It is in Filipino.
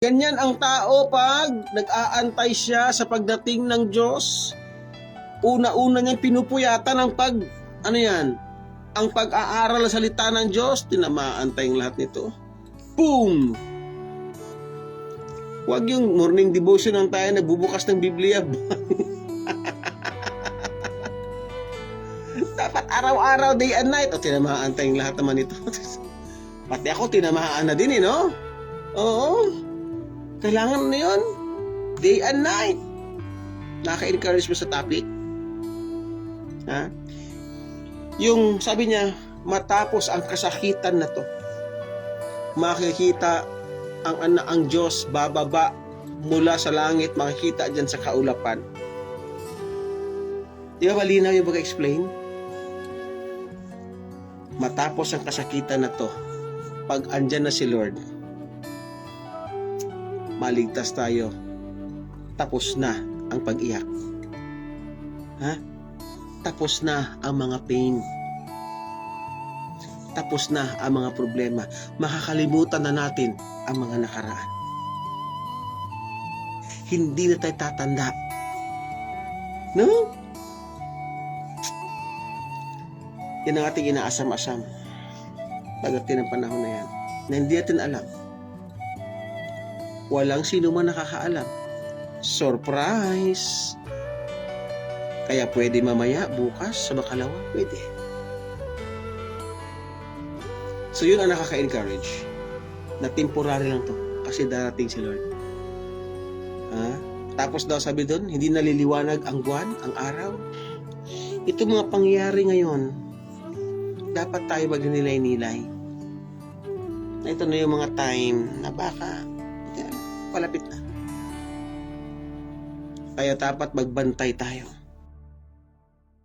Ganyan ang tao pag nag-aantay siya sa pagdating ng Diyos. Una-una niyang pinupuyatan ang ang pag-aaral sa salita ng Diyos. Tinamaan tayong lahat nito. Boom! Huwag yung morning devotion lang tayo, nagbubukas ng Biblia. Dapat araw-araw, day and night. O, tinamaan tayong lahat naman ito. Pati ako, tinamaan na din no? Oo. Kailangan na yun. Day and night. Naka-encourage mo sa topic? Ha? Yung sabi niya, matapos ang kasakitan na to, makikita ang Diyos bababa mula sa langit, makikita dyan sa kaulapan. Di ba malinaw yung pag-explain? Matapos ang kasakitan na to, pag andyan na si Lord, maligtas tayo. Tapos na ang pag-iyak. Ha? Tapos na ang mga pain. Tapos na ang mga problema. Makakalimutan na natin ang mga nakaraan. Hindi na tayo tatanda. No? Yan ang ating inaasam-asam. Pagdating ng panahon na yan. Na hindi natin alam. Walang sino man nakakaalam. Surprise! Kaya pwede mamaya, bukas, sa makalawa, pwede. So yun ang nakaka-encourage. Na temporary lang to. Kasi darating si Lord. Tapos daw sabi doon, hindi naliliwanag ang buwan, ang araw. Ito mga pangyayari ngayon, dapat tayo magnilay-nilay. Ito na yung mga time na baka palapit na. Kaya dapat magbantay tayo.